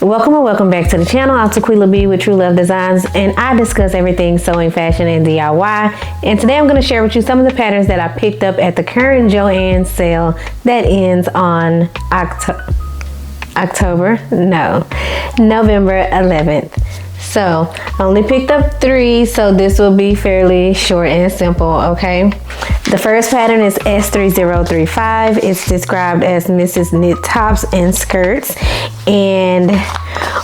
Welcome and welcome back to the channel. I'm Tequila B with TruLuv Designz, and I discuss everything sewing, fashion, and DIY. And today I'm going to share with you some of the patterns that I picked up at the current Joann sale that ends on November 11th. So I only picked up 3, so this will be fairly short and simple, okay? The first pattern is S3035. It's described as Mrs. Knit Tops and Skirts. And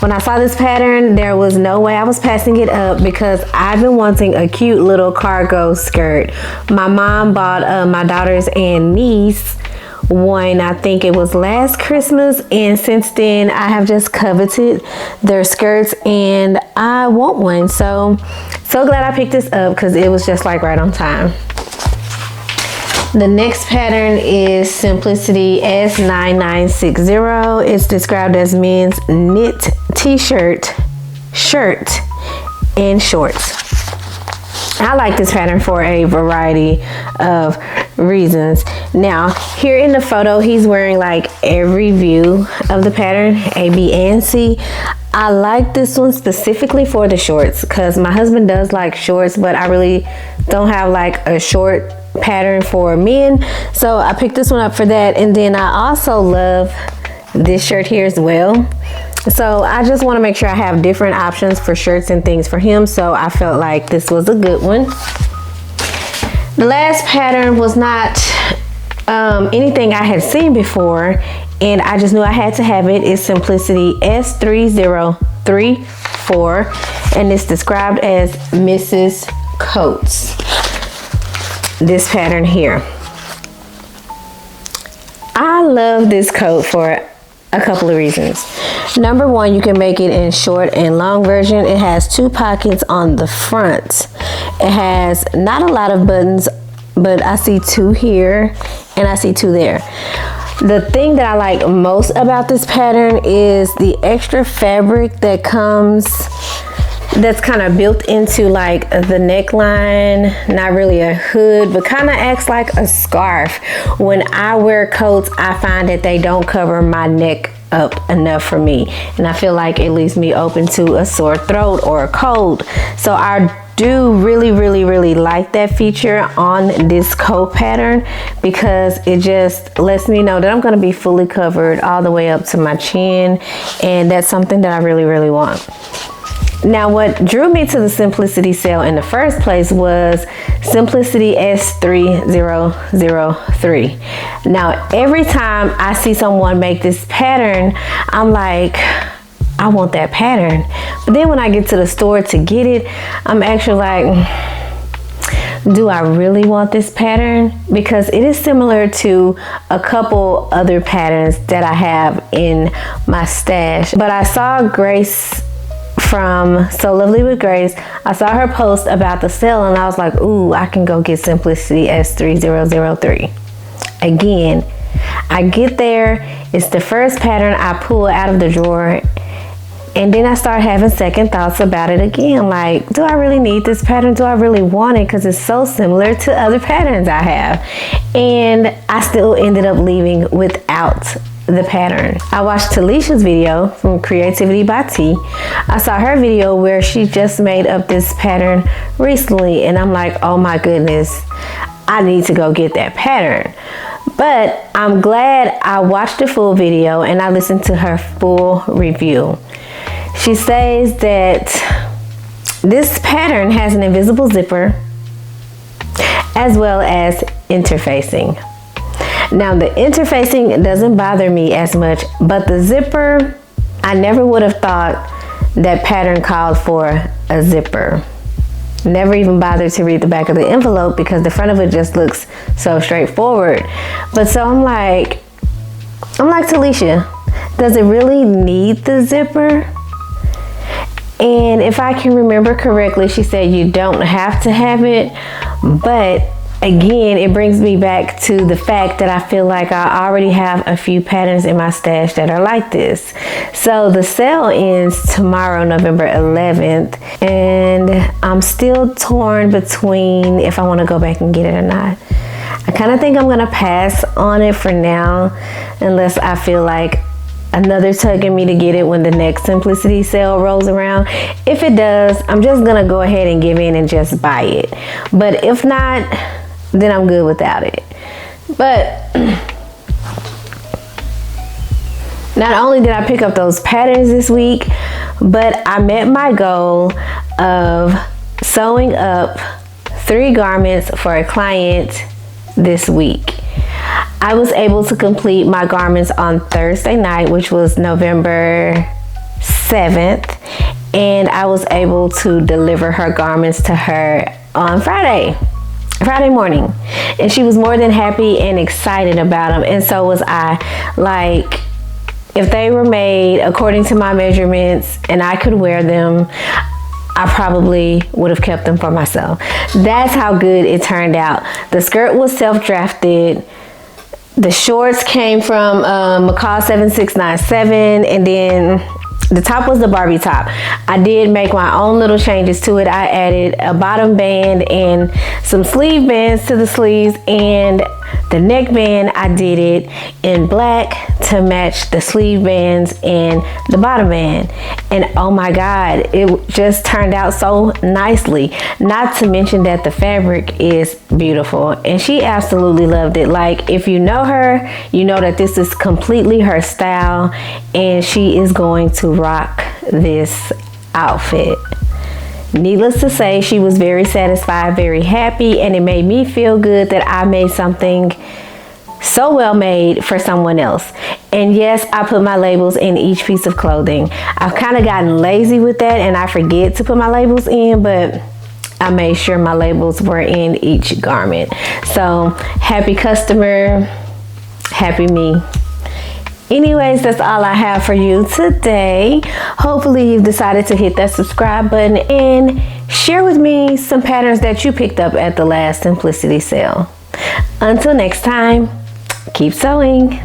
when I saw this pattern, there was no way I was passing it up because I've been wanting a cute little cargo skirt. My mom bought my daughters and niece one, I think it was last Christmas, and since then I have just coveted their skirts and I want one. So glad I picked this up because it was just like right on time. The next pattern is Simplicity S9960. It's described as men's knit t-shirt, shirt, and shorts. I like this pattern for a variety of reasons. Now, here in the photo, he's wearing like every view of the pattern, A, B, and C. I like this one specifically for the shorts because my husband does like shorts, but I really don't have like a short pattern for men. So I picked this one up for that. And then I also love this shirt here as well. So I just want to make sure I have different options for shirts and things for him. So I felt like this was a good one. The last pattern was not anything I had seen before, and I just knew I had to have it. It's Simplicity S3034, and it's described as Mrs. Coats. This pattern here. I love this coat for a couple of reasons. Number one, you can make it in short and long version. It has 2 pockets on the front. It has not a lot of buttons, but I see 2 here and I see 2 there. The thing that I like most about this pattern is the extra fabric that comes, that's kind of built into like the neckline, not really a hood, but kind of acts like a scarf. When I wear coats, I find that they don't cover my neck up enough for me, and I feel like it leaves me open to a sore throat or a cold. So I do really like that feature on this coat pattern because it just lets me know that I'm going to be fully covered all the way up to my chin, and that's something that I really want. Now, what drew me to the Simplicity sale in the first place was Simplicity S3003. Now, every time I see someone make this pattern, I'm like, I want that pattern. But then when I get to the store to get it, I'm actually like, do I really want this pattern? Because it is similar to a couple other patterns that I have in my stash. But I saw Grace from So Lovely with Grace. I saw her post about the sale and I was like, ooh, I can go get Simplicity S3003. Again, I get there, it's the first pattern I pull out of the drawer, and then I start having second thoughts about it again. Like, do I really need this pattern? Do I really want it? Because it's so similar to other patterns I have. And I still ended up leaving without the pattern. I watched Talicia's video from Creativity by T. I saw her video where she just made up this pattern recently, and I'm like, oh my goodness, I need to go get that pattern. But I'm glad I watched the full video and I listened to her full review. She says that this pattern has an invisible zipper as well as interfacing. Now, the interfacing doesn't bother me as much, but the zipper, I never would have thought that pattern called for a zipper. Never even bothered to read the back of the envelope because the front of it just looks so straightforward. But so I'm like Talicia, does it really need the zipper? And if I can remember correctly, she said you don't have to have it, but again, it brings me back to the fact that I feel like I already have a few patterns in my stash that are like this. So the sale ends tomorrow, November 11th, and I'm still torn between if I want to go back and get it or not. I kind of think I'm going to pass on it for now, unless I feel like another tugging me to get it when the next Simplicity sale rolls around. If it does, I'm just gonna go ahead and give in and just buy it. But if not, then I'm good without it. But not only did I pick up those patterns this week, but I met my goal of sewing up 3 garments for a client this week. I was able to complete my garments on Thursday night, which was November 7th, and I was able to deliver her garments to her on Friday morning. And she was more than happy and excited about them, and so was I. Like, if they were made according to my measurements and I could wear them, I probably would have kept them for myself. That's how good it turned out. The skirt was self-drafted. The shorts came from McCall 7697, and then the top was the Barbie top. I did make my own little changes to it. I added a bottom band and some sleeve bands to the sleeves, and the neckband, I did it in black to match the sleeve bands and the bottom band. And oh my God, it just turned out so nicely. Not to mention that the fabric is beautiful, and she absolutely loved it. Like, if you know her, you know that this is completely her style, and she is going to rock this outfit. Needless to say, she was very satisfied, very happy, and it made me feel good that I made something so well made for someone else. And yes, I put my labels in each piece of clothing. I've kind of gotten lazy with that, and I forget to put my labels in, but I made sure my labels were in each garment. So happy customer, happy me. Anyways, that's all I have for you today. Hopefully you've decided to hit that subscribe button and share with me some patterns that you picked up at the last Simplicity sale. Until next time, keep sewing.